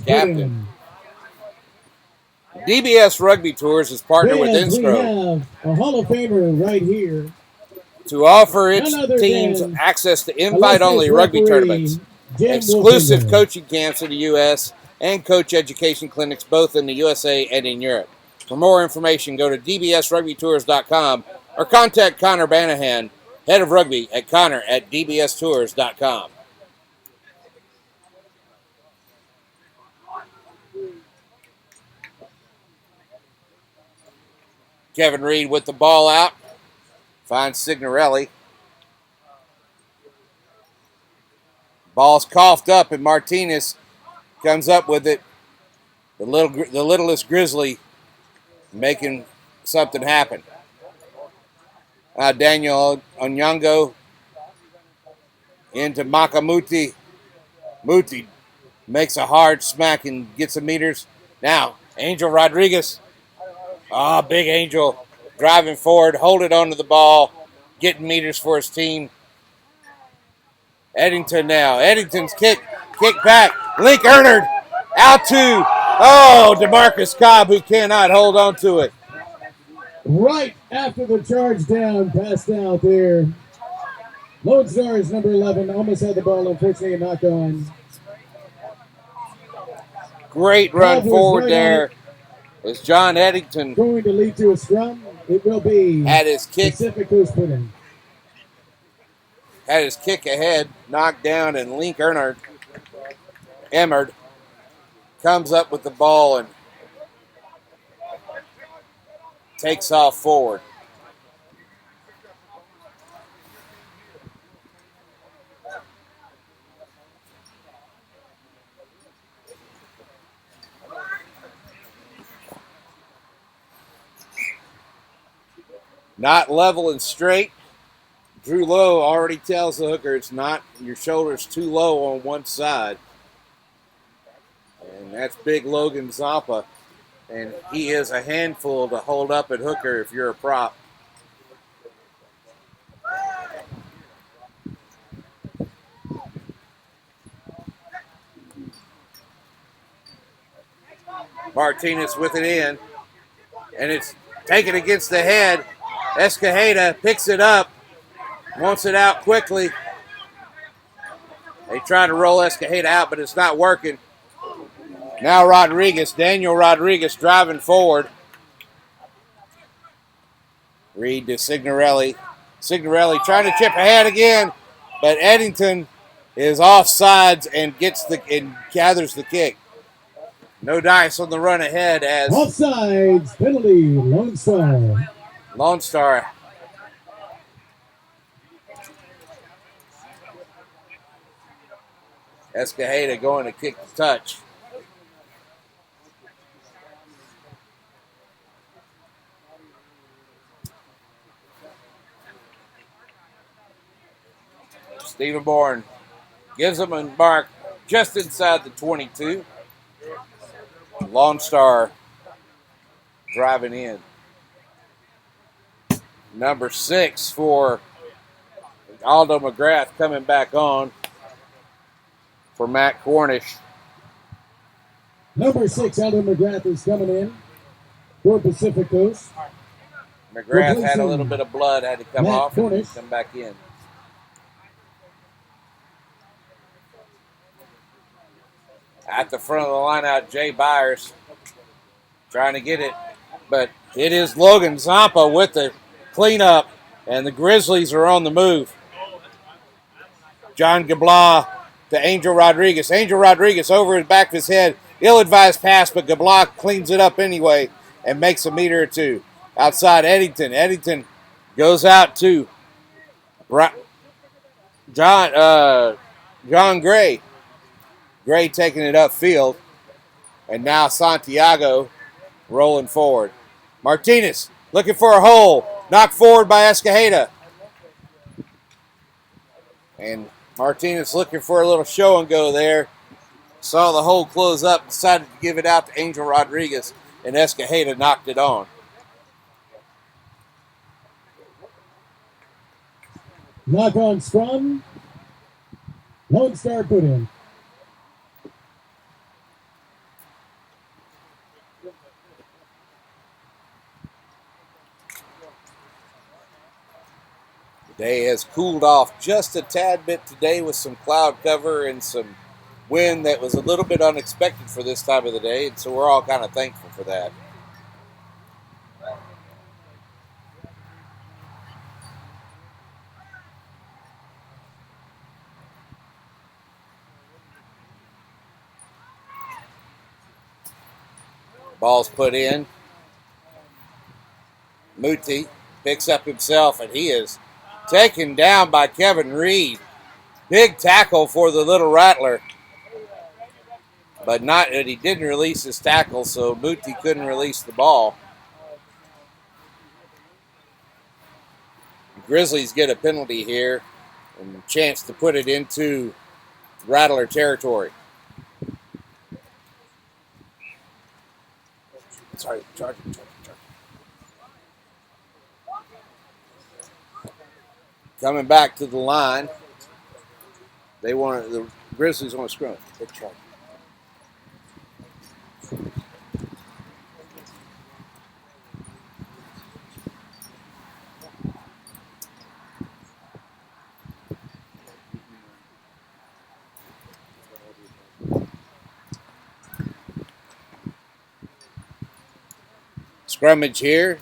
Captain. DBS Rugby Tours is partnered with Fans, we NSCRO have a Hall of Famer right here. to offer its None other teams than access to illustrious invite-only rugby referee tournaments, Jim exclusive Wolfinger. coaching camps in the U.S., and coach education clinics both in the USA and in Europe. For more information, go to dbsrugbytours.com or contact Connor Banahan, head of rugby at connor@dbstours.com. Kevin Reed with the ball out. Finds Signorelli. Ball's coughed up, and Martinez comes up with it. The littlest Grizzly making something happen. Daniel Onyango into Makamuti. Muti makes a hard smack and gets the meters. Now, Angel Rodriguez. Big Angel driving forward, holding onto the ball, getting meters for his team. Eddington now. Eddington's kick back. Link Ernard out to, DeMarcus Cobb, who cannot hold on to it. Right after the charge down, passed out there. LoneStar is number 11. Almost had the ball, unfortunately, a knock on. Great run forward there. Is John Eddington going to lead to a scrum? It will be had his kick. Pacific Coast put in. Had his kick ahead, knocked down, and Link Emmerd comes up with the ball and takes off forward. Not level and straight. Drew Lowe already tells the hooker it's not, your shoulder's too low on one side. And that's big Logan Zappa. And he is a handful to hold up at hooker if you're a prop. Martinez with it in. And it's taken against the head. Escajeda picks it up. Wants it out quickly. They try to roll Escajeda out, but it's not working. Now Daniel Rodriguez driving forward. Reed to Signorelli. Signorelli trying to chip ahead again, but Eddington is offsides and gathers the kick. No dice on the run ahead as offsides penalty, LoneStar. LoneStar. Escajeda going to kick the touch. Stephen Bourne gives him a mark just inside the 22. LoneStar driving in. Number 6 for Aldo McGrath coming back on for Matt Cornish. Number 6, Aldo McGrath is coming in for Pacific Coast. McGrath had a little bit of blood, had to come Matt off Cornish. and come back in. At the front of the line out, Jay Byers trying to get it. But it is Logan Zampa with the cleanup, and the Grizzlies are on the move. John Gabla to Angel Rodriguez. Angel Rodriguez over the back of his head. Ill-advised pass, but Gabla cleans it up anyway and makes a meter or two. Outside Eddington. Eddington goes out to John Gray. Gray taking it upfield. And now Santiago rolling forward. Martinez looking for a hole. Knocked forward by Escajeda. And Martinez looking for a little show and go there. Saw the hole close up. Decided to give it out to Angel Rodriguez. And Escajeda knocked it on. Knock on scrum. LoneStar put in. Day has cooled off just a tad bit today with some cloud cover and some wind that was a little bit unexpected for this time of the day, and so we're all kind of thankful for that. Ball's put in. Muti picks up himself, and he is taken down by Kevin Reed. Big tackle for the Little Rattler. But he didn't release his tackle, so Muti couldn't release the ball. The Grizzlies get a penalty here and a chance to put it into Rattler territory. Sorry, charge. Coming back to the line. The Grizzlies want to scrum. Big charge. Scrummage here.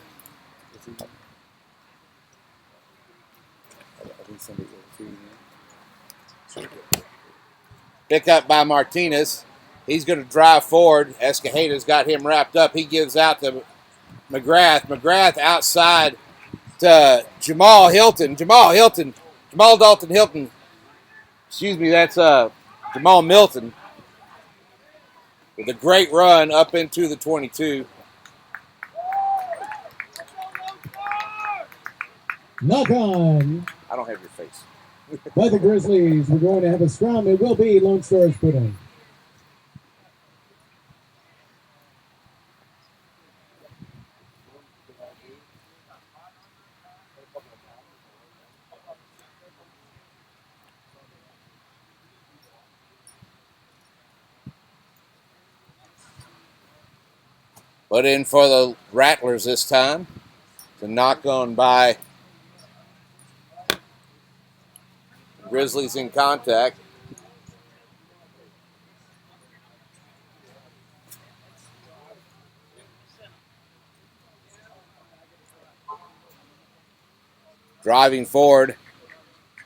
Pick up by Martinez. He's going to drive forward. Escajeda's got him wrapped up. He gives out to McGrath. McGrath outside to Jamal Dalton Hilton. Excuse me, that's Jamal Milton with a great run up into the 22. Knock on. I don't have your face. By the Grizzlies, we're going to have a scrum. It will be LoneStar's put in. Put in for the Rattlers this time. It's a knock on by Grizzlies in contact. Driving forward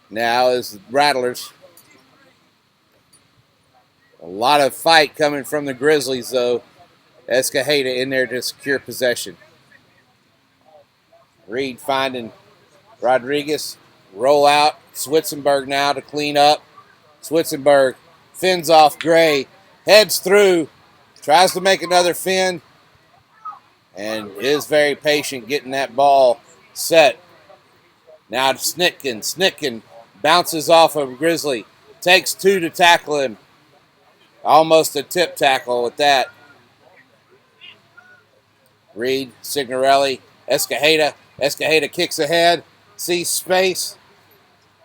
now is the Rattlers. A lot of fight coming from the Grizzlies, though. Escajeda in there to secure possession. Reed finding Rodriguez. Roll out. Switzenberg now to clean up. Switzenberg fins off Gray. Heads through. Tries to make another fin. And is very patient getting that ball set. Now to Snitkin. Snitkin bounces off of Grizzly. Takes two to tackle him. Almost a tip tackle with that. Reed, Signorelli, Escajeda. Escajeda kicks ahead. Sees space.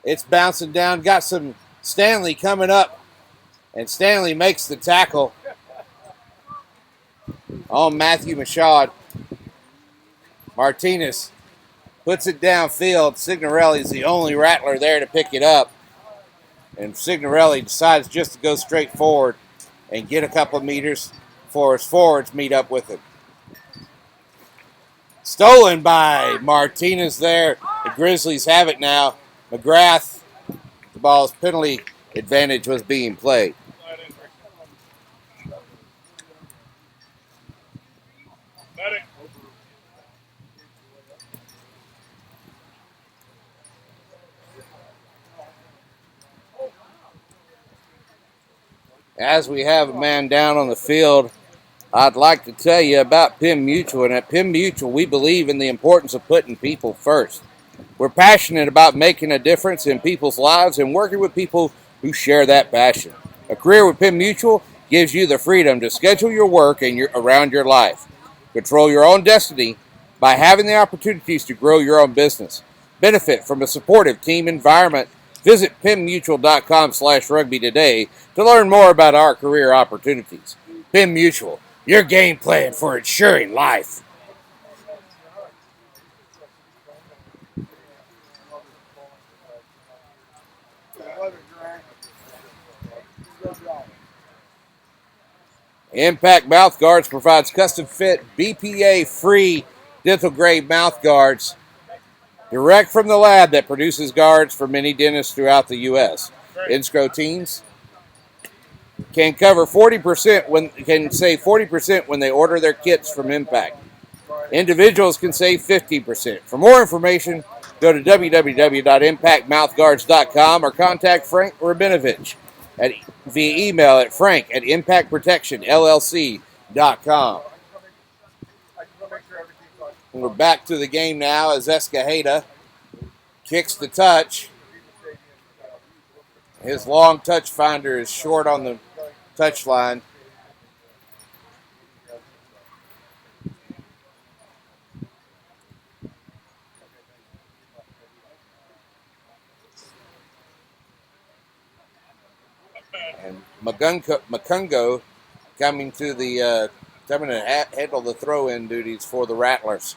It's bouncing down. Got some Stanley coming up. And Stanley makes the tackle on Matthew Machad. Martinez puts it downfield. Signorelli's the only Rattler there to pick it up. And Signorelli decides just to go straight forward and get a couple of meters before his forwards meet up with him. Stolen by Martinez there. The Grizzlies have it now. McGrath, the ball's penalty advantage was being played. As we have a man down on the field, I'd like to tell you about Penn Mutual. And at Penn Mutual, we believe in the importance of putting people first. We're passionate about making a difference in people's lives and working with people who share that passion. A career with Penn Mutual gives you the freedom to schedule your work and around your life. Control your own destiny by having the opportunities to grow your own business. Benefit from a supportive team environment. Visit PennMutual.com/rugby today to learn more about our career opportunities. Penn Mutual, your game plan for ensuring life. Impact Mouth Guards provides custom-fit, BPA-free dental-grade mouth guards direct from the lab that produces guards for many dentists throughout the U.S. NSCRO teams can save 40% when they order their kits from Impact. Individuals can save 50%. For more information, go to www.impactmouthguards.com or contact Frank Rabinovich via email at frank@impactprotectionllc.com. We're back to the game now as Escajeda kicks the touch. His long touch finder is short on the touch line. And Makungo coming to handle the throw-in duties for the Rattlers.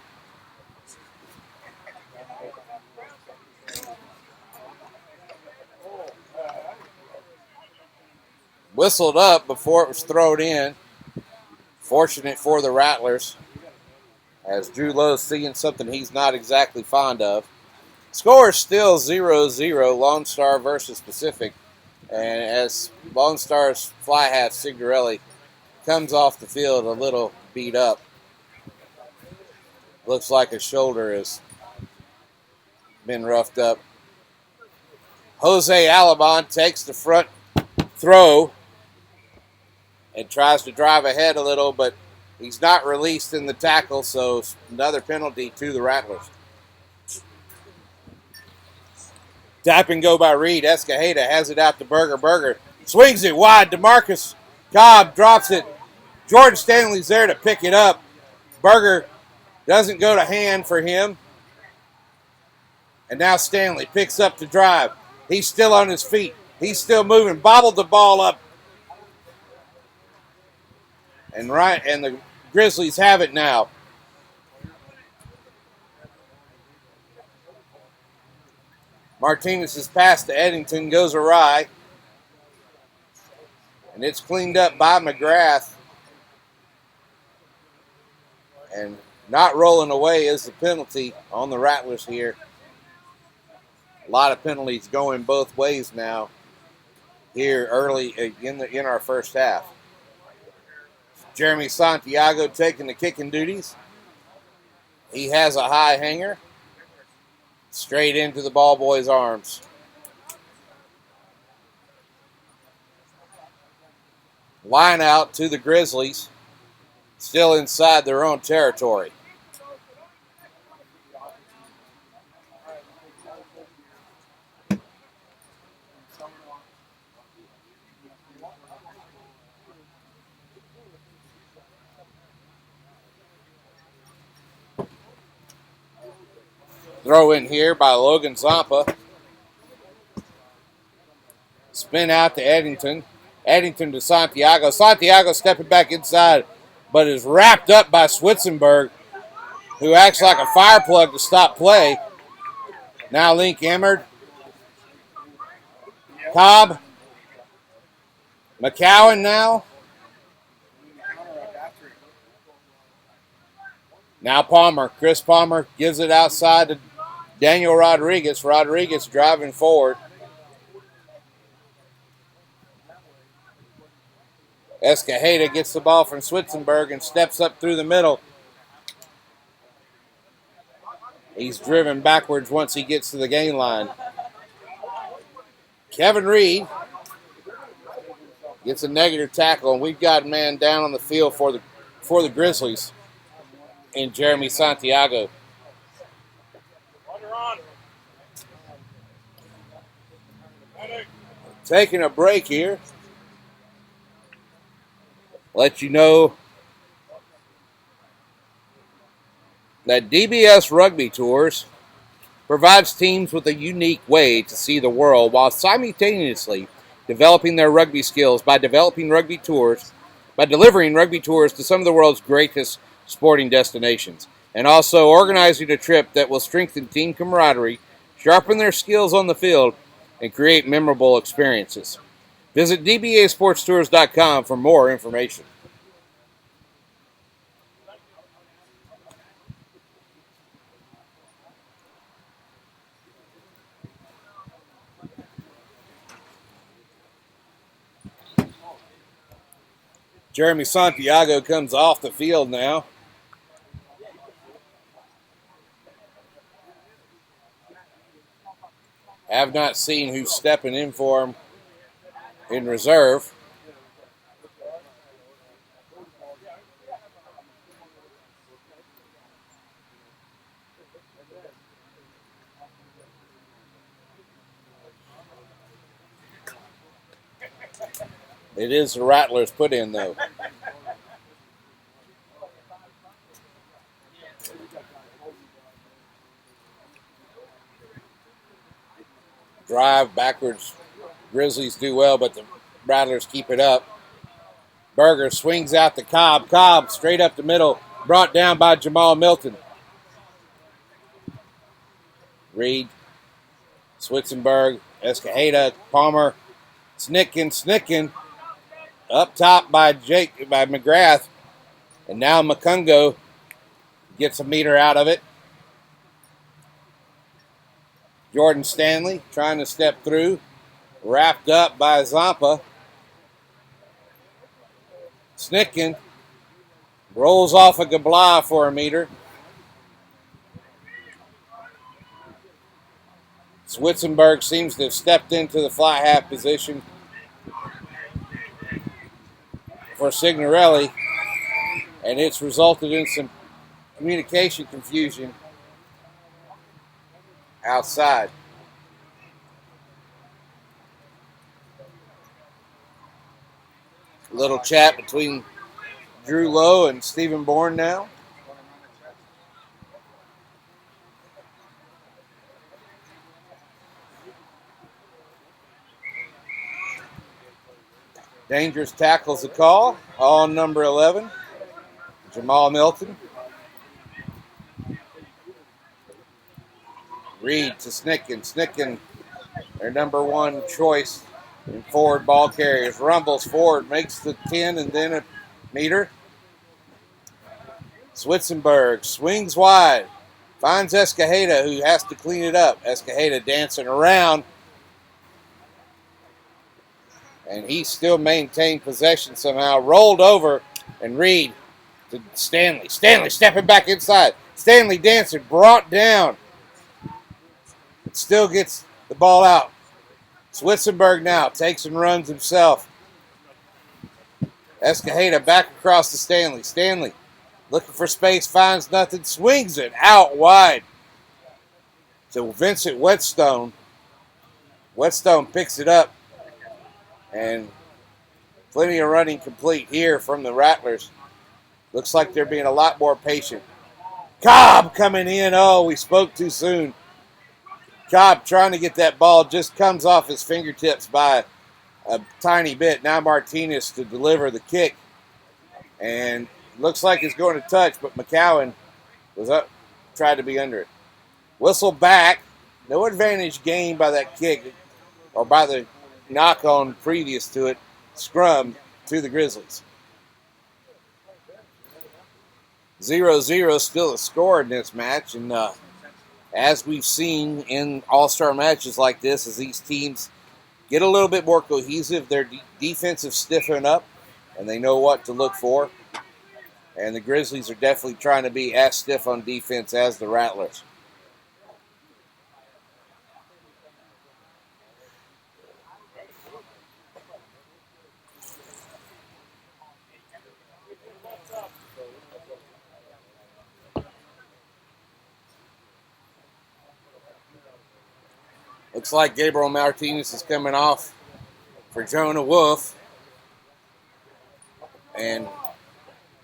Whistled up before it was thrown in. Fortunate for the Rattlers, as Drew Lowe's seeing something he's not exactly fond of. Score is still 0-0, Lone Star versus Pacific. And as Lone Star's fly half, Signorelli, comes off the field a little beat up. Looks like his shoulder has been roughed up. Jose Alabon takes the front throw and tries to drive ahead a little, but he's not released in the tackle, so another penalty to the Rattlers. Tap and go by Reed. Escajeda has it out to Berger. Berger swings it wide. DeMarcus Cobb drops it. Jordan Stanley's there to pick it up. Berger doesn't go to hand for him. And now Stanley picks up the drive. He's still on his feet. He's still moving. Bobbled the ball up. And the Grizzlies have it now. Martinez's pass to Eddington goes awry. And it's cleaned up by McGrath. And not rolling away is the penalty on the Rattlers here. A lot of penalties going both ways now here early in our first half. Jeremy Santiago taking the kicking duties. He has a high hanger. Straight into the ball boy's arms. Line out to the Grizzlies. Still inside their own territory. Throw in here by Logan Zampa. Spin out to Eddington. Eddington to Santiago. Santiago stepping back inside, but is wrapped up by Switzenberg, who acts like a fire plug to stop play. Now Link Emmerd. Cobb. McCowan now. Now Palmer. Chris Palmer gives it outside to Daniel Rodriguez. Rodriguez driving forward. Escajeda gets the ball from Switzenberg and steps up through the middle. He's driven backwards once he gets to the gain line. Kevin Reed gets a negative tackle, and we've got a man down on the field for the Grizzlies in Jeremy Santiago. Taking a break here. Let you know that DBS Rugby Tours provides teams with a unique way to see the world while simultaneously developing their rugby skills by delivering rugby tours to some of the world's greatest sporting destinations, and also organizing a trip that will strengthen team camaraderie, sharpen their skills on the field, and create memorable experiences. Visit dbasportstours.com for more information. Jeremy Santiago comes off the field now. Have not seen who's stepping in for him in reserve. It is the Rattlers put in, though. Drive backwards. Grizzlies do well, but the Rattlers keep it up. Berger swings out to Cobb. Cobb straight up the middle, brought down by Jamal Milton. Reed, Switzenberg, Escajeda, Palmer, Snicken. Up top by McGrath. And now Makungo gets a meter out of it. Jordan Stanley trying to step through. Wrapped up by Zampa. Snicken rolls off a Gabla for a meter. Switzenberg seems to have stepped into the fly half position for Signorelli, and it's resulted in some communication confusion outside. Little chat between Drew Lowe and Stephen Bourne now. Dangerous tackles a call on number 11, Jamal Milton. Reed to Snicken. Snicken, their number one choice in forward ball carriers. Rumbles forward, makes the 10 and then a meter. Switzenberg swings wide, finds Escajeda, who has to clean it up. Escajeda dancing around, and he still maintained possession somehow. Rolled over, and Reed to Stanley. Stanley stepping back inside. Stanley dancing, brought down. Still gets the ball out. Switzenberg now takes and runs himself. Escajeda back across to Stanley. Stanley looking for space, finds nothing, swings it out wide to Vincent Whetstone. Whetstone picks it up, and plenty of running complete here from the Rattlers. Looks like they're being a lot more patient. Cobb coming in. Oh, we spoke too soon. Cobb trying to get that ball, just comes off his fingertips by a tiny bit. Now Martinez to deliver the kick. And looks like it's going to touch, but McCowan was up, tried to be under it. Whistle back. No advantage gained by that kick or by the knock on previous to it. Scrum to the Grizzlies. 0-0 still a score in this match, and as we've seen in all-star matches like this, as these teams get a little bit more cohesive, their defensive stiffen up, and they know what to look for. And the Grizzlies are definitely trying to be as stiff on defense as the Rattlers. Looks like Gabriel Martinez is coming off for Jonah Wolf. And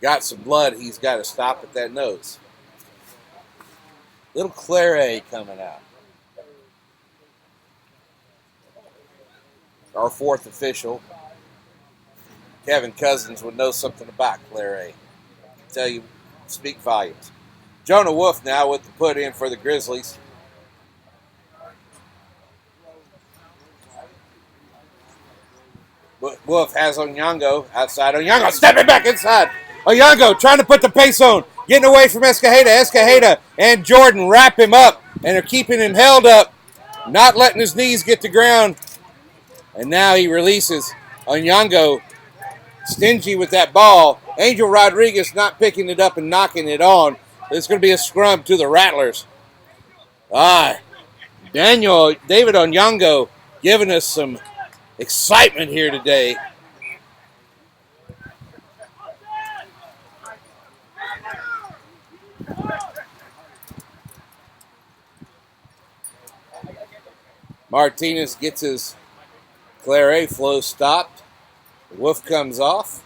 got some blood. He's got to stop at that nose. Little Claret coming out. Our fourth official. Kevin Cousins would know something about Claret. Tell you, speak volumes. Jonah Wolf now with the put in for the Grizzlies. Wolf has Onyango outside. Onyango stepping back inside. Onyango trying to put the pace on. Getting away from Escajeda. Escajeda and Jordan wrap him up and are keeping him held up. Not letting his knees get to ground. And now he releases. Onyango stingy with that ball. Angel Rodriguez not picking it up and knocking it on. It's going to be a scrum to the Rattlers. David Onyango giving us some excitement here today. Martinez gets his Claret flow stopped. The woof comes off.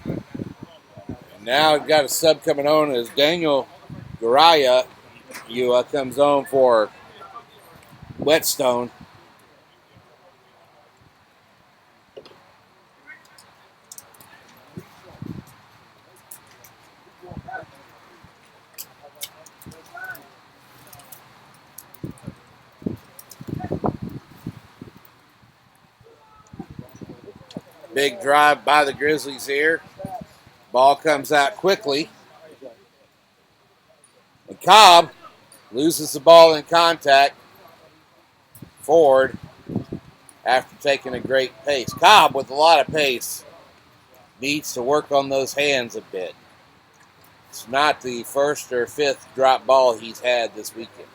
And now we've got a sub coming on as Daniel Garaya comes on for Whetstone. Big drive by the Grizzlies here. Ball comes out quickly. And Cobb loses the ball in contact forward after taking a great pace. Cobb with a lot of pace needs to work on those hands a bit. It's not the first or fifth drop ball he's had this weekend.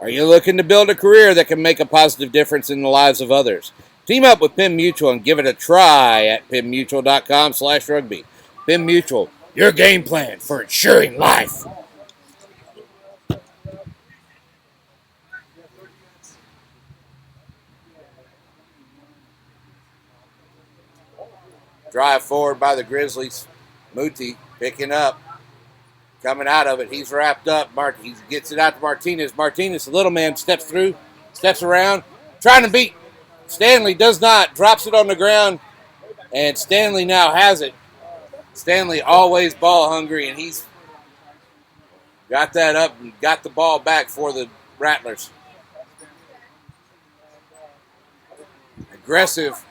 Are you looking to build a career that can make a positive difference in the lives of others? Team up with Penn Mutual and give it a try at PennMutual.com/rugby. Penn Mutual, your game plan for ensuring life. Drive forward by the Grizzlies. Muti picking up. Coming out of it. He's wrapped up. He gets it out to Martinez. Martinez, the little man, steps through, steps around, trying to beat. Stanley does not. Drops it on the ground, and Stanley now has it. Stanley always ball hungry, and he's got that up and got the ball back for the Rattlers. Aggressive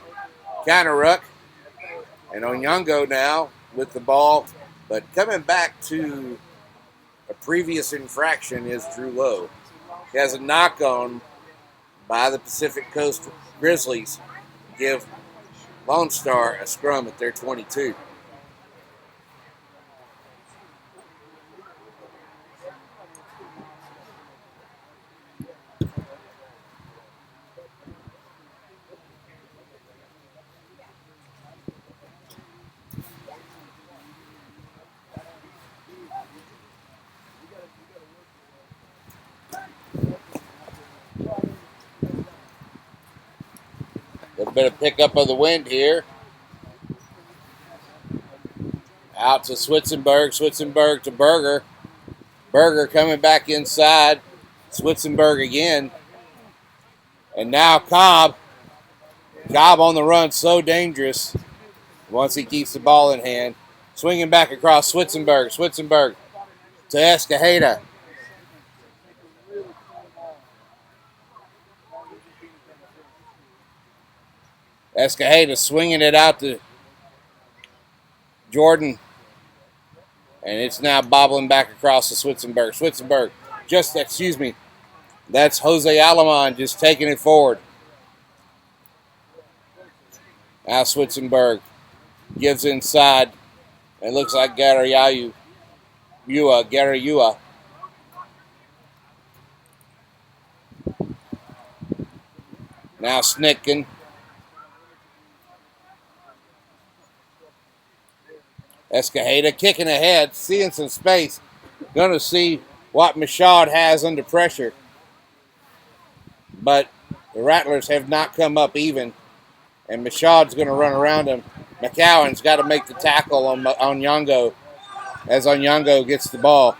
counter ruck. And Onyango now with the ball. But coming back to a previous infraction is Drew Lowe. He has a knock on by the Pacific Coast Grizzlies. Give LoneStar a scrum at their 22. A bit of pickup of the wind here. Out to Switzenberg. Switzenberg to Berger. Berger coming back inside. Switzenberg again. And now Cobb. Cobb on the run, so dangerous once he keeps the ball in hand. Swinging back across Switzenberg. Switzenberg to Escajeda. Escajeda swinging it out to Jordan. And it's now bobbling back across to Switzenberg. Switzenberg, that's Jose Alemán just taking it forward. Now Switzenberg gives inside. It looks like Garayua. Now Snitkin. Escajeda kicking ahead, seeing some space. Going to see what Michaud has under pressure. But the Rattlers have not come up even. And Michaud's going to run around him. McCowan's got to make the tackle on Onyango as Onyango gets the ball.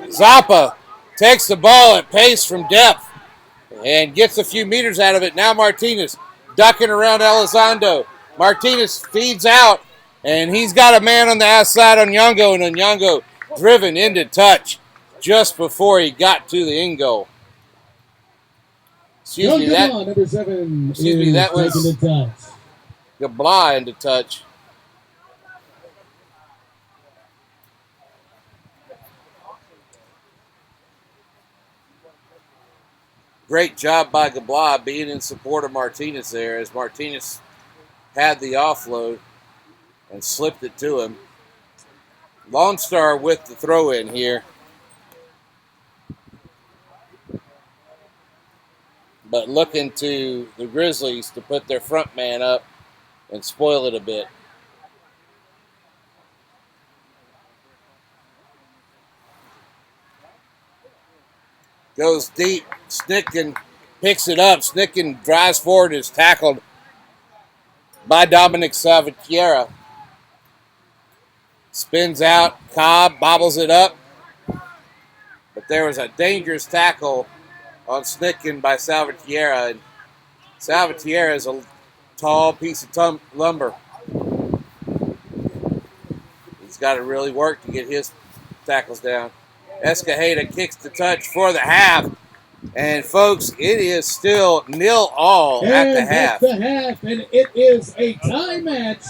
Zappa takes the ball at pace from depth and gets a few meters out of it. Now Martinez ducking around Elizondo. Martinez feeds out, and he's got a man on the outside on Onyango, and Onyango driven into touch just before he got to the end goal. Number 7 that was Gabla into touch. Great job by Gabla being in support of Martinez there, as Martinez had the offload and slipped it to him. LoneStar with the throw in here. But looking to the Grizzlies to put their front man up and spoil it a bit. Goes deep. Snicken picks it up. Snicken drives forward, is tackled by Dominic Salvatierra. Spins out. Cobb bobbles it up. But there was a dangerous tackle on Snicken by Salvatierra. And Salvatierra is a tall piece of lumber. He's got to really work to get his tackles down. Escajeda kicks the touch for the half. And, folks, it is still 0-0 at the half. And it is a tie match,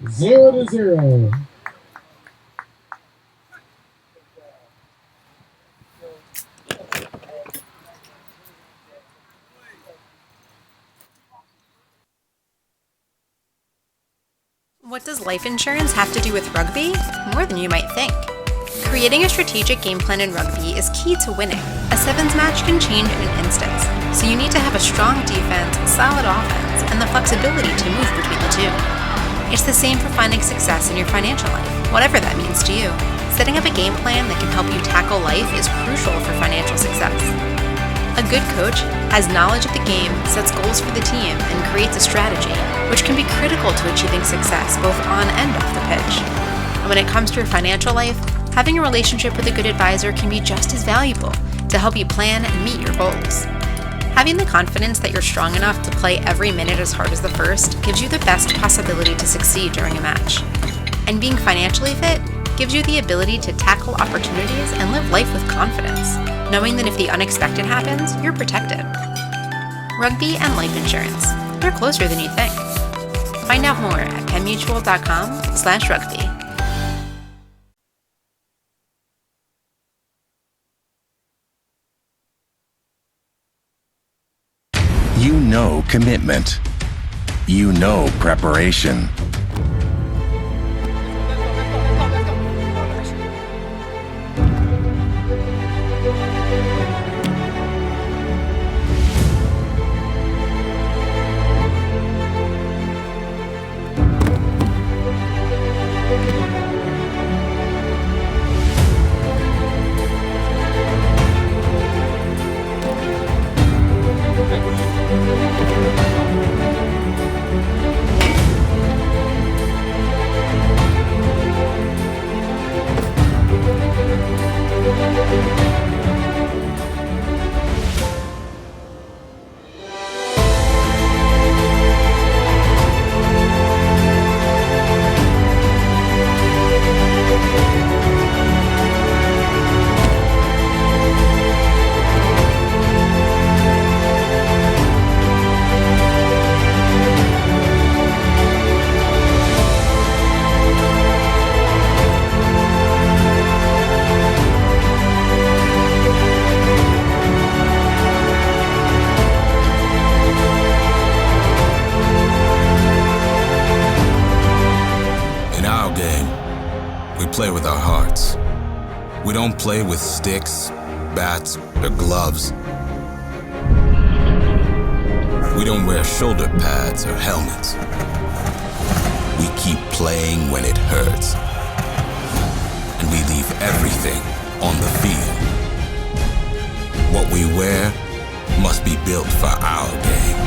0-0. What does life insurance have to do with rugby? More than you might think. Creating a strategic game plan in rugby is key to winning. A sevens match can change in an instant, so you need to have a strong defense, solid offense, and the flexibility to move between the two. It's the same for finding success in your financial life, whatever that means to you. Setting up a game plan that can help you tackle life is crucial for financial success. A good coach has knowledge of the game, sets goals for the team, and creates a strategy, which can be critical to achieving success both on and off the pitch. And when it comes to your financial life, having a relationship with a good advisor can be just as valuable to help you plan and meet your goals. Having the confidence that you're strong enough to play every minute as hard as the first gives you the best possibility to succeed during a match. And being financially fit gives you the ability to tackle opportunities and live life with confidence, knowing that if the unexpected happens, you're protected. Rugby and life insurance. They're closer than you think. Find out more at penmutual.com/rugby. You know commitment. You know preparation. Play with our hearts. We don't play with sticks, bats, or gloves. We don't wear shoulder pads or helmets. We keep playing when it hurts. And we leave everything on the field. What we wear must be built for our game.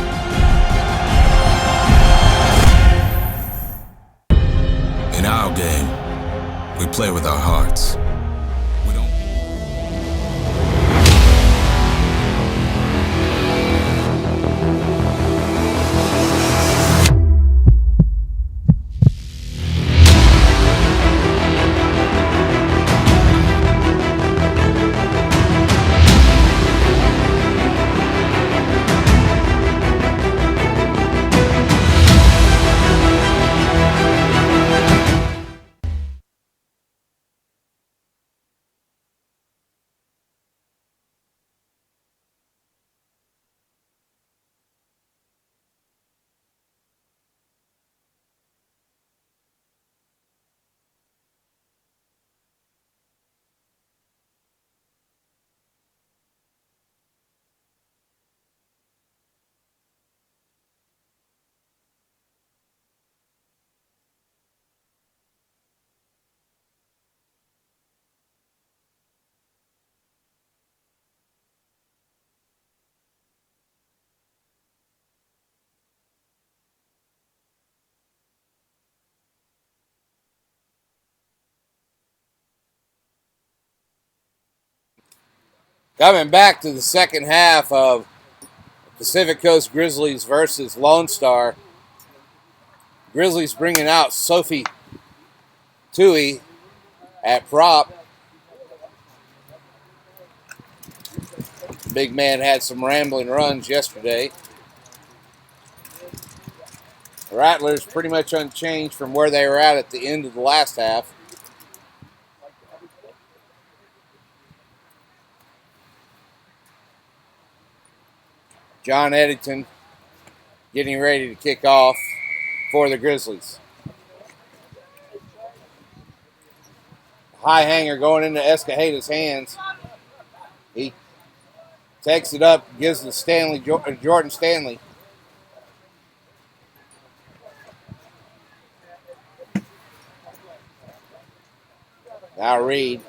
In our game, we play with our hearts. Coming back to the second half of Pacific Coast Grizzlies versus LoneStar. Grizzlies bringing out Sophie Tui at prop. Big man had some rambling runs yesterday. Rattlers pretty much unchanged from where they were at the end of the last half. John Eddington getting ready to kick off for the Grizzlies. High hanger going into Escajeda's hands. He takes it up, gives it to Jordan Stanley. Now Reed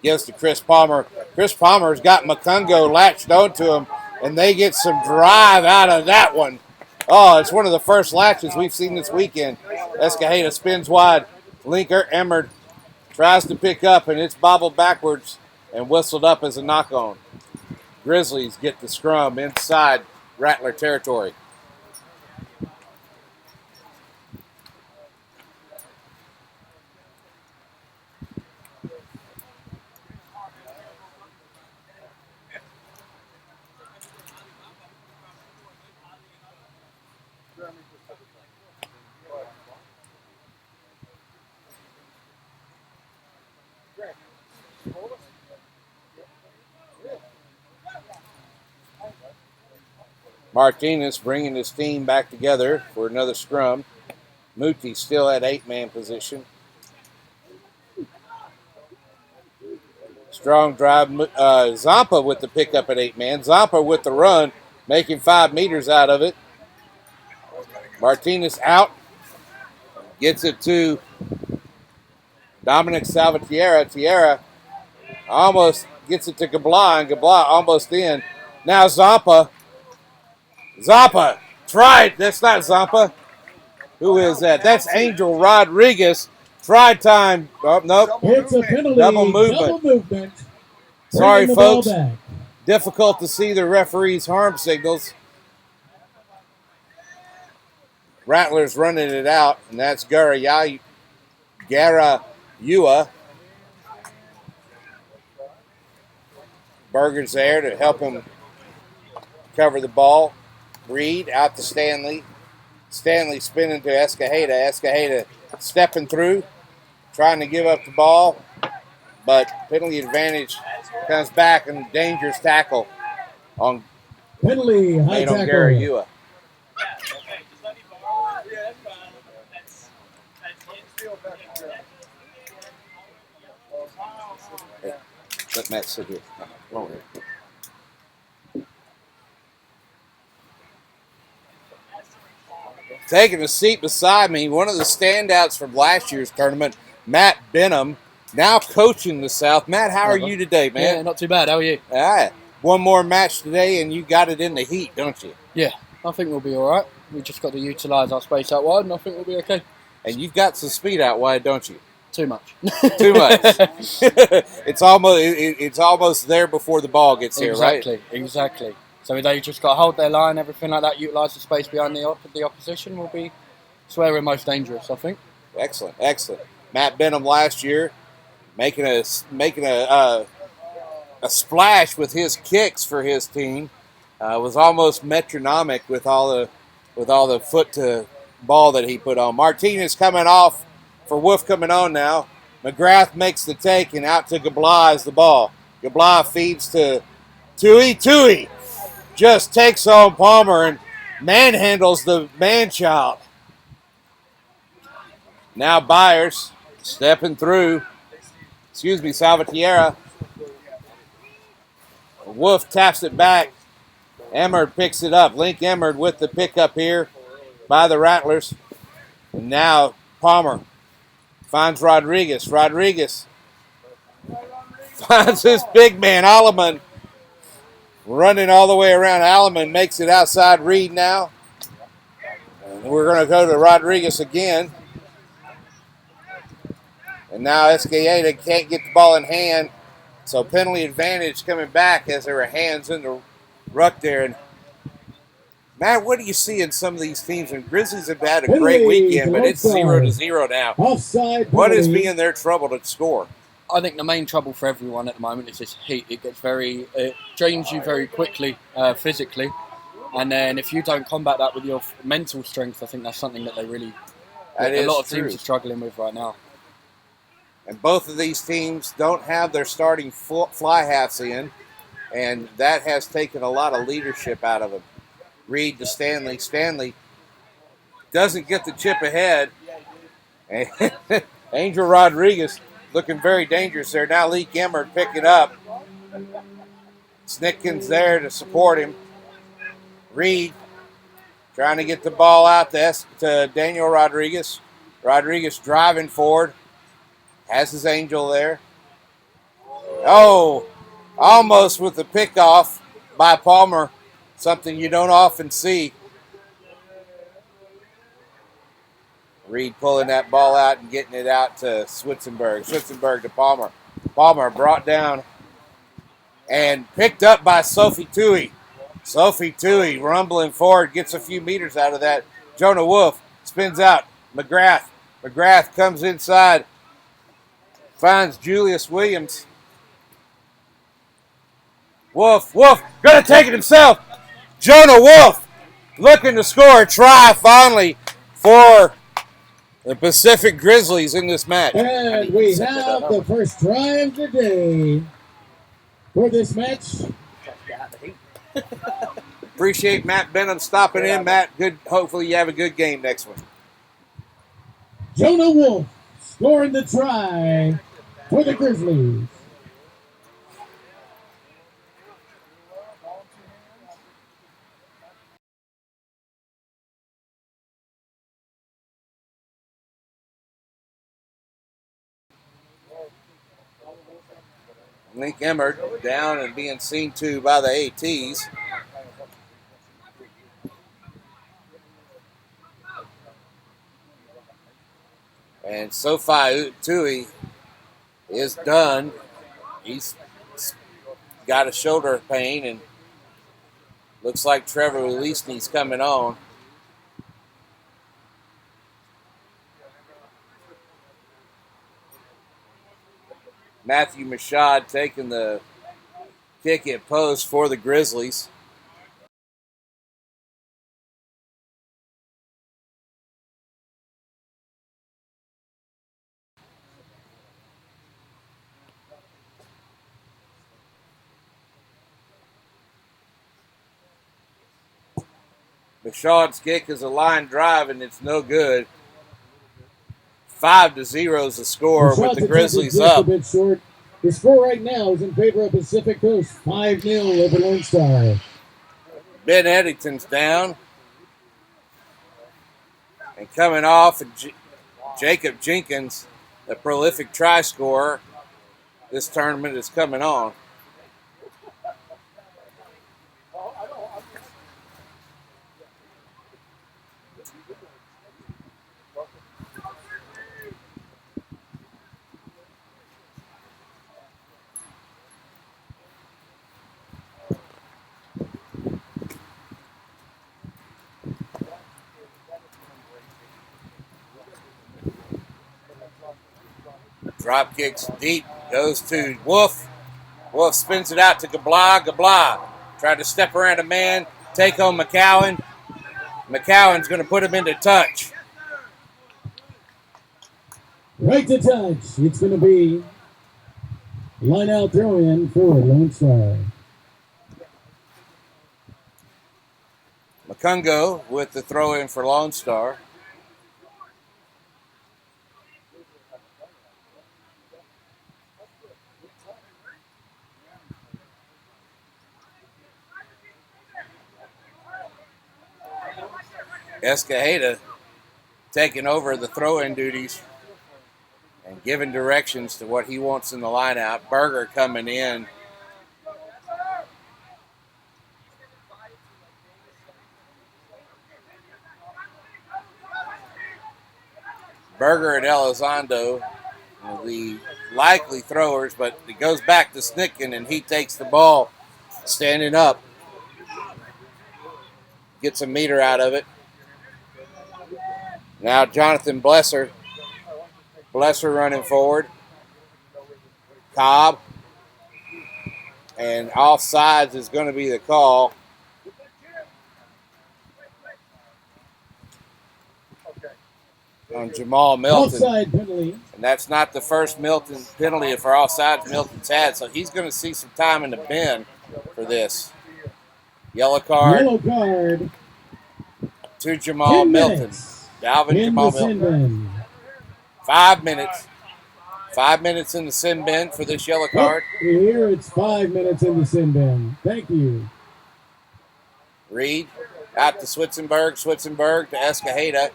gives to Chris Palmer. Chris Palmer's got Makungo latched onto him, and they get some drive out of that one. Oh, it's one of the first latches we've seen this weekend. Escajeda spins wide. Linker Emmerd tries to pick up, and it's bobbled backwards and whistled up as a knock-on. Grizzlies get the scrum inside Rattler territory. Martinez bringing his team back together for another scrum. Muti still at 8-man position. Strong drive. Zampa with the pickup at 8-man. Zampa with the run, making 5 meters out of it. Martinez out. Gets it to Dominic Salvatierra. Tierra almost gets it to Gabla, and Gabla almost in. Now Zampa tried. That's not Zampa. Who is that? That's Angel Rodriguez. Try time. Oh, nope. It's a penalty. Double movement. Sorry, folks. Difficult to see the referee's harm signals. Rattlers running it out, and that's Garayua. Berger's there to help him cover the ball. Reed out to Stanley. Stanley spinning to Escajeda. Escajeda stepping through, trying to give up the ball, but penalty advantage comes back, and dangerous tackle on penalty high tackle. Garayua. Hey, let Matt sit here. Come over here. Taking a seat beside me, one of the standouts from last year's tournament, Matt Benham, now coaching the South. Matt, how are you today, man? Yeah, not too bad. How are you? All right. One more match today, and you got it in the heat, don't you? Yeah, I think we'll be all right. We just got to utilise our space out wide, and I think we'll be okay. And you've got some speed out wide, don't you? Too much. Too much. It's almost there before the ball gets here, right? Exactly. So they just got to hold their line, everything like that, utilise the space behind the opposition will be where we're most dangerous, I think. Excellent. Matt Benham last year making a splash with his kicks for his team. Was almost metronomic with all the foot to ball that he put on. Martinez coming off for Wolf coming on now. McGrath makes the take, and out to Gabla is the ball. Gabla feeds to Tui. Just takes on Palmer and manhandles the man-child. Now Byers stepping through. Salvatierra. Wolf taps it back. Emmerd picks it up. Link Emmerd with the pickup here by the Rattlers. And now Palmer finds Rodriguez. Rodriguez finds his big man, Alleman, running all the way around. Alleman makes it outside Reed now. And we're going to go to Rodriguez again. And now Escajeda can't get the ball in hand. So penalty advantage coming back as there were hands in the ruck there. And Matt, what do you see in some of these teams? And Grizzlies have had a great weekend, but it's 0-0 now. Offside. What is being their trouble to score? I think the main trouble for everyone at the moment is this heat. It drains you very quickly physically, and then if you don't combat that with your mental strength, I think that's something that a lot of teams are struggling with right now. And both of these teams don't have their starting fly halves in, and that has taken a lot of leadership out of them. Reed to Stanley. Stanley doesn't get the chip ahead. Angel Rodriguez looking very dangerous there. Now Lee Gemmert picking up. Snitkins there to support him. Reed trying to get the ball out to Daniel Rodriguez. Rodriguez driving forward. Has his Angel there. Oh, almost with the pickoff by Palmer. Something you don't often see. Reed pulling that ball out and getting it out to Switzenberg. Switzenberg to Palmer. Palmer brought down and picked up by Sophie Tui. Sophie Tui rumbling forward, gets a few meters out of that. Jonah Wolf spins out. McGrath. McGrath comes inside. Finds Julius Williams. Wolf gonna take it himself. Jonah Wolf looking to score a try finally for the Pacific Grizzlies in this match. And we have the first try of the day for this match. Appreciate Matt Benham stopping in. Matt, good. Hopefully you have a good game next one. Jonah Wolf scoring the try for the Grizzlies. Link Emmert down and being seen to by the ATs. And Sophie Tui is done. He's got a shoulder pain and looks like Trevor Leesney's coming on. Matthew Mashad taking the kick at post for the Grizzlies. Mashad's kick is a line drive and it's no good. 5-0 is the score with the Grizzlies up. A bit short. The score right now is in favor of Pacific Coast, 5-0 over LoneStar. Ben Eddington's down. And coming off, Jacob Jenkins, the prolific try scorer. This tournament is coming on. Drop kicks deep, goes to Wolf. Wolf spins it out to Gabla. Gabla tried to step around a man, take on McCowan. McCowan's going to put him into touch. Right to touch. It's going to be line out throw in for LoneStar. Makungo with the throw in for LoneStar. Escajeda taking over the throw-in duties and giving directions to what he wants in the line-out. Berger coming in. Berger and Elizondo the likely throwers, but it goes back to Snicken, and he takes the ball standing up. Gets a meter out of it. Now Jonathan Blesser. Blesser running forward. Cobb. And offsides is going to be the call. On Jamal Milton. Offside penalty. And that's not the first Milton penalty for offsides Milton's had, so he's going to see some time in the bin for this. Yellow card. Yellow card. To Jamal Milton. Dalvin Jamal Milton. 5 minutes. 5 minutes in the sin bin for this yellow card. Here it's 5 minutes in the sin bin. Thank you. Reed out to Switzenberg. Switzenberg to Escajeda.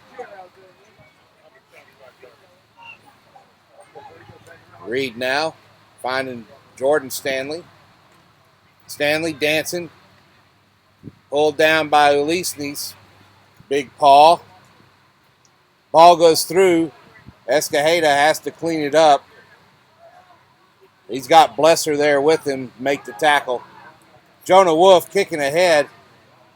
Reed now finding Jordan Stanley. Stanley dancing. Pulled down by Ulisnes. Big paw. Ball goes through. Escajeda has to clean it up. He's got Blesser there with him to make the tackle. Jonah Wolf kicking ahead.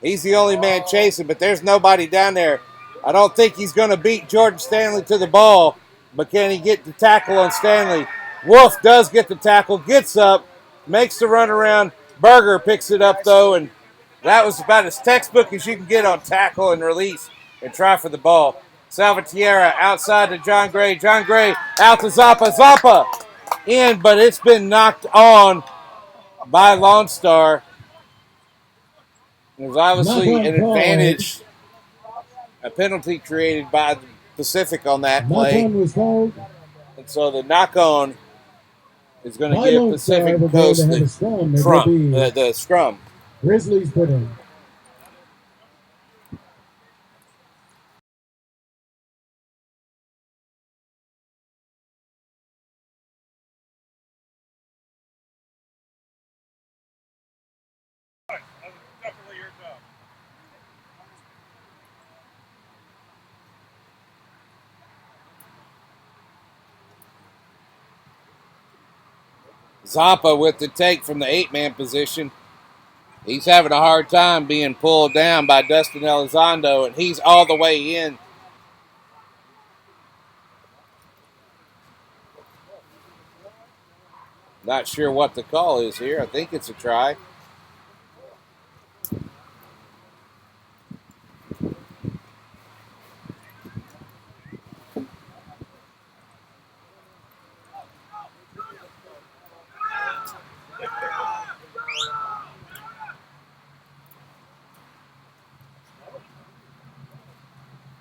He's the only man chasing, but there's nobody down there. I don't think he's going to beat Jordan Stanley to the ball, but can he get the tackle on Stanley? Wolf does get the tackle, gets up, makes the run around. Berger picks it up, though, and that was about as textbook as you can get on tackle and release and try for the ball. Salvatierra outside to John Gray. John Gray out to Zappa. Zappa in, but it's been knocked on by LoneStar. There's obviously an advantage, a penalty created by the Pacific on that play. And so the knock-on is going to give Pacific Coast the scrum. Grizzlies put in. Zappa with the take from the 8-man position. He's having a hard time being pulled down by Dustin Elizondo, and he's all the way in. Not sure what the call is here. I think it's a try.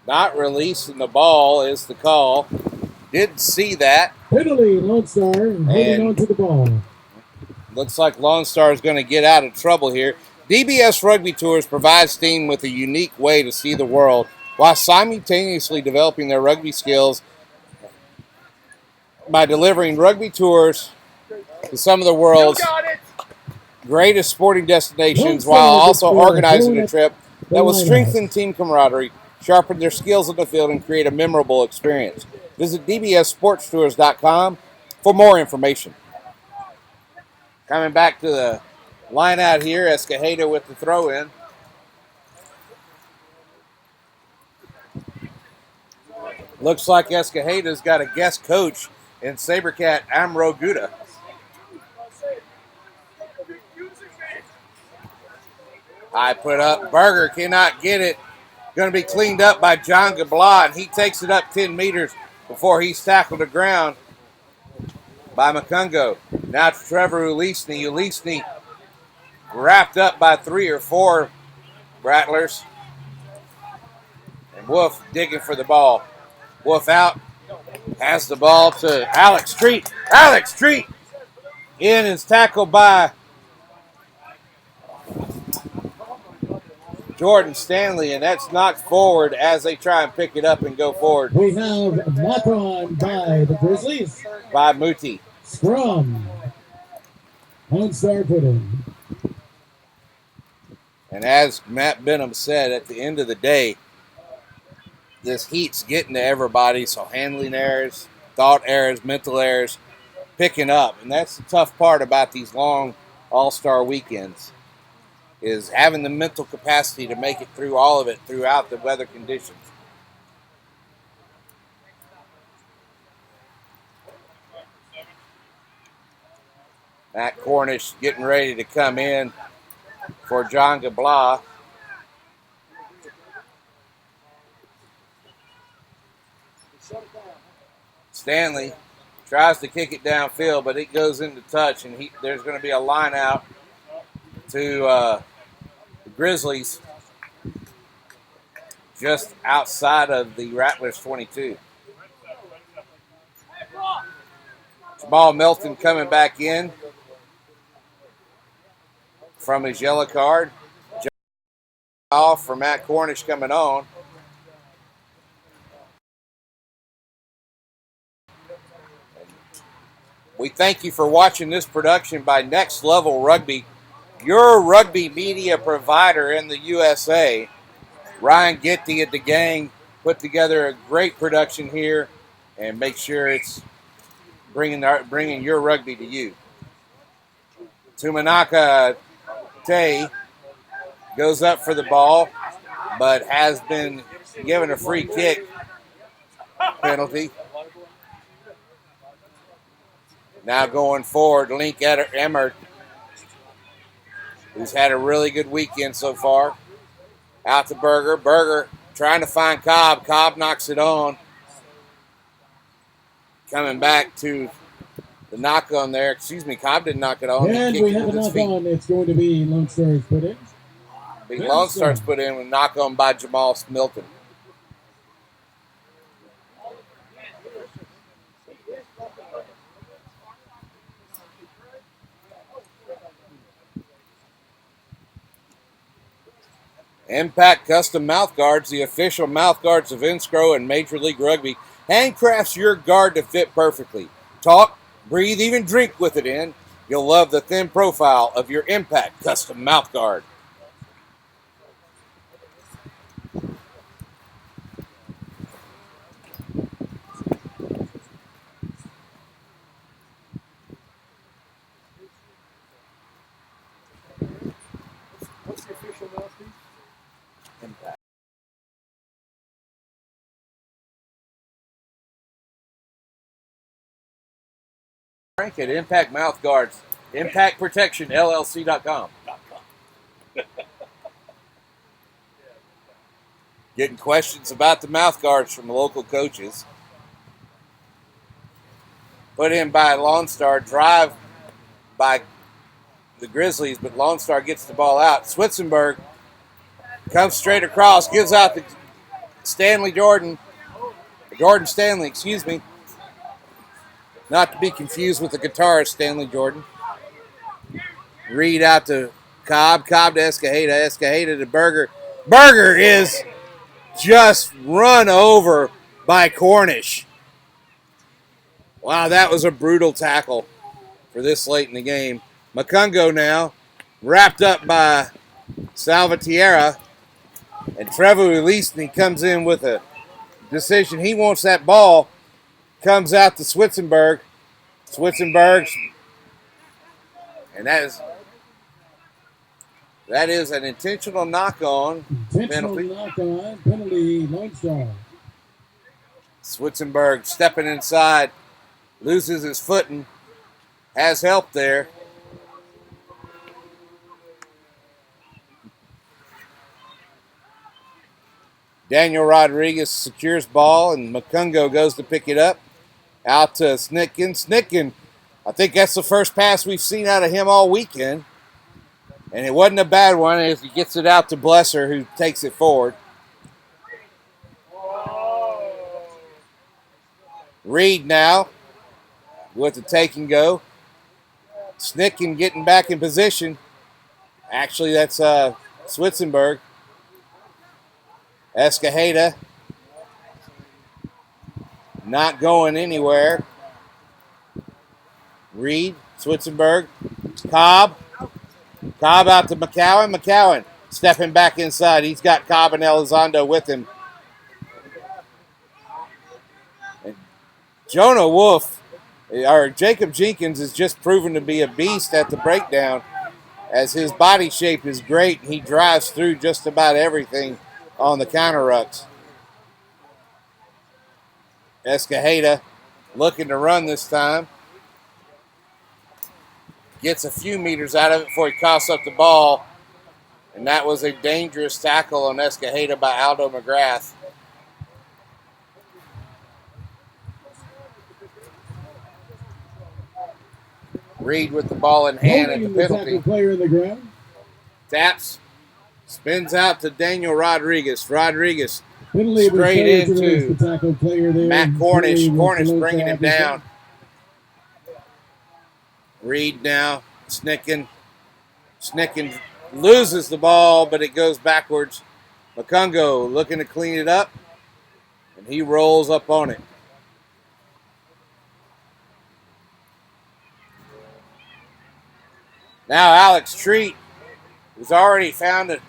Not releasing the ball is the call. Didn't see that. Penalty, LoneStar holding on to the ball. Looks like LoneStar is going to get out of trouble here. DBS Rugby Tours provides team with a unique way to see the world while simultaneously developing their rugby skills by delivering rugby tours to some of the world's greatest sporting destinations while also organizing a trip that will strengthen team camaraderie, sharpen their skills in the field, and create a memorable experience. Visit dbssportstours.com for more information. Coming back to the line out here, Escajeda with the throw in. Looks like Escajeda's got a guest coach in Sabercat Amro Guda. I put up. Berger cannot get it. Going to be cleaned up by John Gabla, and he takes it up 10 meters before he's tackled the ground by Makungo. Now to Trevor Ulisny. Ulisny wrapped up by 3 or 4 Rattlers. And Wolf digging for the ball. Wolf out. Has the ball to Alex Treat. Alex Treat in is tackled by Jordan Stanley, and that's knocked forward as they try and pick it up and go forward. We have a knock-on by the Grizzlies. By Muti. Scrum. LoneStar put in. And as Matt Benham said, at the end of the day, this heat's getting to everybody, so handling errors, thought errors, mental errors picking up. And that's the tough part about these long all-star weekends, is having the mental capacity to make it through all of it throughout the weather conditions. Matt Cornish getting ready to come in for John Gabla. Stanley tries to kick it downfield, but it goes into touch, and there's going to be a line out to the Grizzlies just outside of the Rattlers 22. Jamal Milton coming back in from his yellow card. Off for Matt Cornish coming on. We thank you for watching this production by Next Level Rugby, your rugby media provider in the USA. Ryan Getty and the gang put together a great production here and make sure it's bringing your rugby to you. Tumanaka Tay goes up for the ball, but has been given a free kick penalty. Now going forward, Link Emmert, who's had a really good weekend so far. Out to Berger. Berger trying to find Cobb. Cobb knocks it on. Coming back to the knock on there. Excuse me, Cobb didn't knock it on. And we have a knock on. It's going to be LoneStar's put in. Big LoneStar's put in with a knock on by Jamal Milton. Impact Custom Mouthguards, the official mouthguards of NSCRO and Major League Rugby, handcrafts your guard to fit perfectly. Talk, breathe, even drink with it in. You'll love the thin profile of your Impact Custom Mouthguard. What's the official mouthpiece? Impact. Frank at Impact Mouthguards, ImpactProtectionLLC.com. Getting questions about the mouthguards from local coaches. Put in by LoneStar, drive by the Grizzlies, but LoneStar gets the ball out. Switzenberg comes straight across, gives out to Jordan Stanley, excuse me. Not to be confused with the guitarist Stanley Jordan. Reed out to Cobb. Cobb to Escajeda. Escajeda to Berger. Berger is just run over by Cornish. Wow, that was a brutal tackle for this late in the game. Makungo now, wrapped up by Salvatierra. And Trevor Elisny comes in with a decision. He wants that ball. Comes out to Switzenberg. Switzenberg. And that is an intentional knock-on penalty. Knock-on penalty, LoneStar. Switzenberg stepping inside, loses his footing, has help there. Daniel Rodriguez secures ball, and Makungo goes to pick it up. Out to Snitkin. Snitkin, I think that's the first pass we've seen out of him all weekend. And it wasn't a bad one as he gets it out to Blesser, who takes it forward. Reed now with the take and go. Snitkin getting back in position. Actually, that's Switzenberg. Escajeda not going anywhere. Reed, Switzenberg, Cobb out to McCowan. McCowan stepping back inside. He's got Cobb and Elizondo with him. And Jonah Wolf, or Jacob Jenkins, is just proven to be a beast at the breakdown, as his body shape is great and he drives through just about everything on the counter rucks. Escajeda looking to run this time. Gets a few meters out of it before he coughs up the ball. And that was a dangerous tackle on Escajeda by Aldo McGrath. Reed with the ball in hand at the penalty. Player in the ground. Taps. Spins out to Daniel Rodriguez. Rodriguez Penalty straight into the tackle player there. Matt Cornish. Cornish bringing him down. Reed now. Snicken loses the ball, but it goes backwards. Makungo looking to clean it up, and he rolls up on it. Now Alex Treat, who's already found an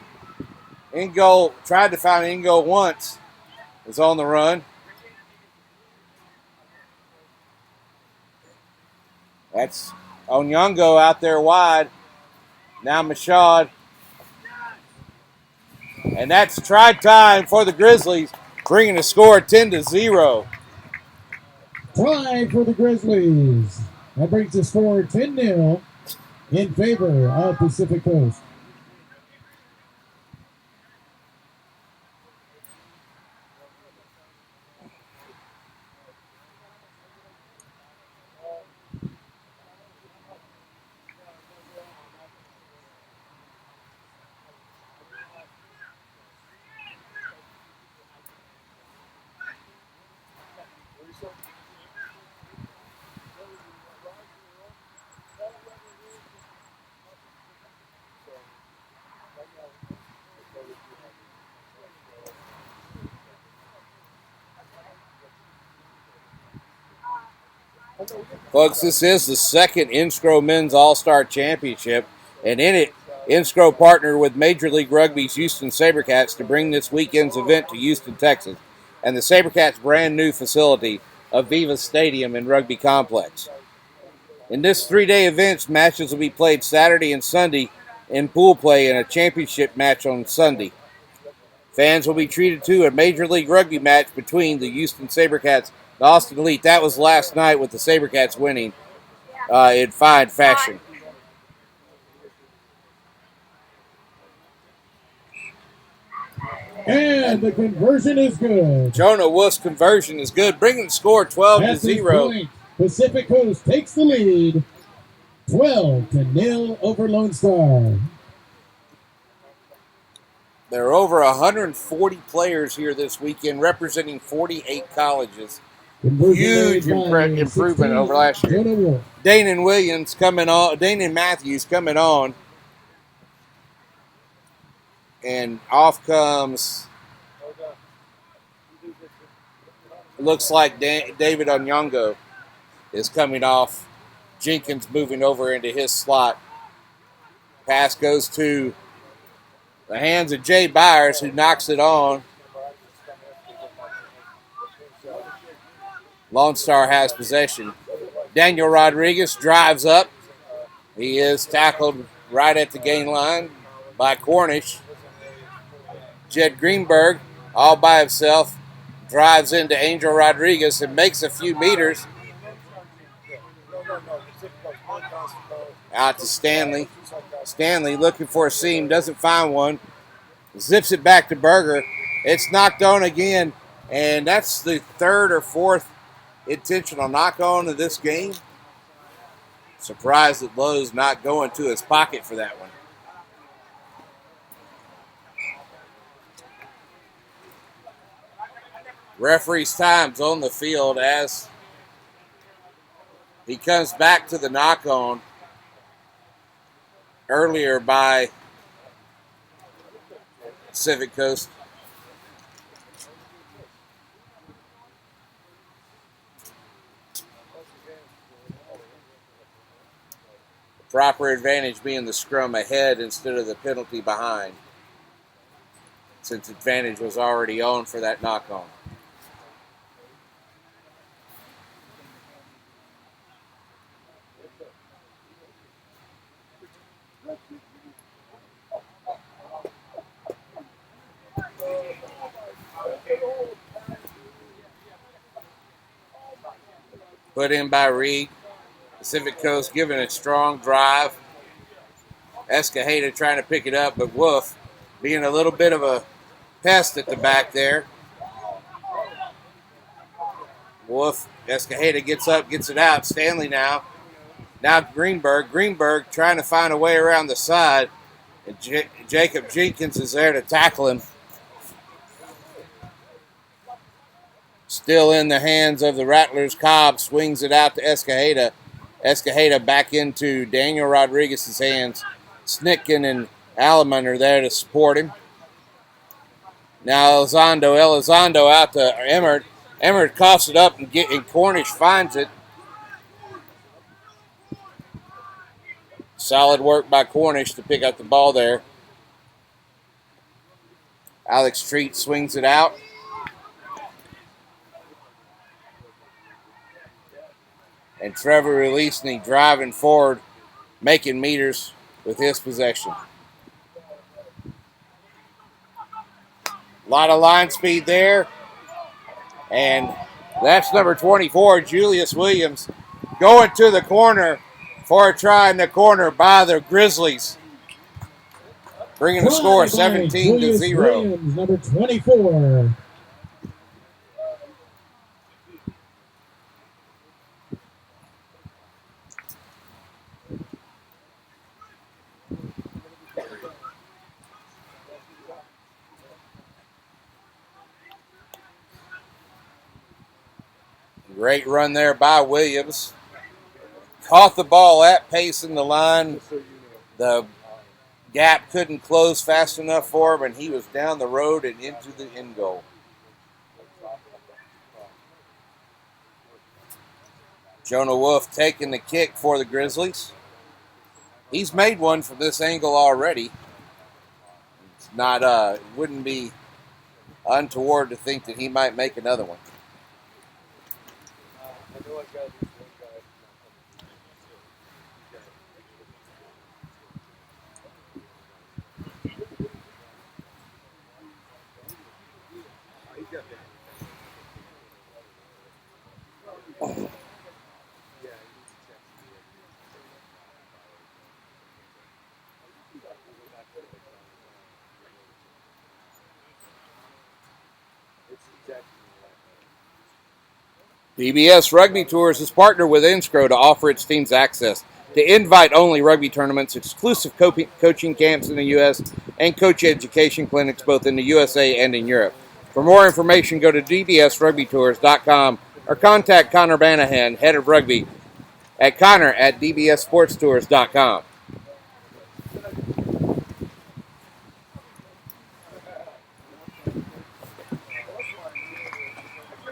in goal, tried to find an in goal once, is on the run. That's Onyango out there wide. Now Mashad. And that's try time for the Grizzlies, bringing the score 10-0. Try for the Grizzlies. That brings the score 10-0 in favor of Pacific Coast. Folks, this is the second NSCRO Men's All-Star Championship, and in it, NSCRO partnered with Major League Rugby's Houston SaberCats to bring this weekend's event to Houston, Texas, and the SaberCats' brand new facility, AVEVA Stadium and Rugby Complex. In this three-day event, matches will be played Saturday and Sunday in pool play and a championship match on Sunday. Fans will be treated to a Major League Rugby match between the Houston SaberCats and Austin Elite. That was last night with the SaberCats winning in fine fashion. And the conversion is good. Jonah Wolf's conversion is good, bringing the score 12-0. Pacific Coast takes the lead, 12-0 over LoneStar. There are over 140 players here this weekend, representing 48 colleges. Huge improvement over last year. Danon Matthews coming on. And off comes, looks like David Onyango is coming off. Jenkins moving over into his slot. Pass goes to the hands of Jay Byers, who knocks it on. LoneStar has possession. Daniel Rodriguez drives up. He is tackled right at the gain line by Cornish. Jed Greenberg, all by himself, drives into Angel Rodriguez and makes a few meters. Out to Stanley. Stanley looking for a seam, doesn't find one. Zips it back to Berger. It's knocked on again, and that's the third or fourth intentional knock on of this game. Surprised that Lowe's not going to his pocket for that one. Referee's time's on the field as he comes back to the knock on earlier by Pacific Coast. The proper advantage being the scrum ahead instead of the penalty behind, since advantage was already on for that knock on. Put in by Reed. Pacific Coast giving a strong drive. Escajeda trying to pick it up, but Wolf being a little bit of a pest at the back there. Wolf, Escajeda gets up, gets it out. Stanley now. Now Greenberg. Greenberg trying to find a way around the side. And Jacob Jenkins is there to tackle him. Still in the hands of the Rattlers. Cobb swings it out to Escajeda. Escajeda back into Daniel Rodriguez's hands. Snitkin and Alleman are there to support him. Now Elizondo out to Emmert. Emmert coughs it up and Cornish finds it. Solid work by Cornish to pick up the ball there. Alex Treat swings it out. And Trevor Releasney driving forward, making meters with his possession. A lot of line speed there. And that's number 24, Julius Williams, going to the corner for a try in the corner by the Grizzlies. Bringing the score 17-0. Williams, number 24. Great run there by Williams. Caught the ball at pace in the line. The gap couldn't close fast enough for him, and he was down the road and into the end goal. Jonah Wolf taking the kick for the Grizzlies. He's made one from this angle already. It's not, it wouldn't be untoward to think that he might make another one. DBS Rugby Tours is partnered with NSCRO to offer its teams access to invite-only rugby tournaments, exclusive coaching camps in the U.S., and coach education clinics both in the USA and in Europe. For more information, go to dbsrugbytours.com or contact Connor Banahan, head of rugby, at connor@dbssportstours.com.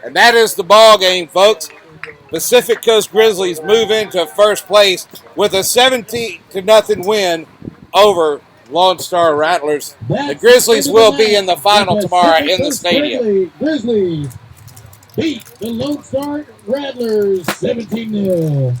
And that is the ball game, folks. Pacific Coast Grizzlies move into first place with a 17-0 win over LoneStar Rattlers. The Grizzlies will be in the final tomorrow in the stadium. Grizzlies beat the LoneStar Rattlers 17-0.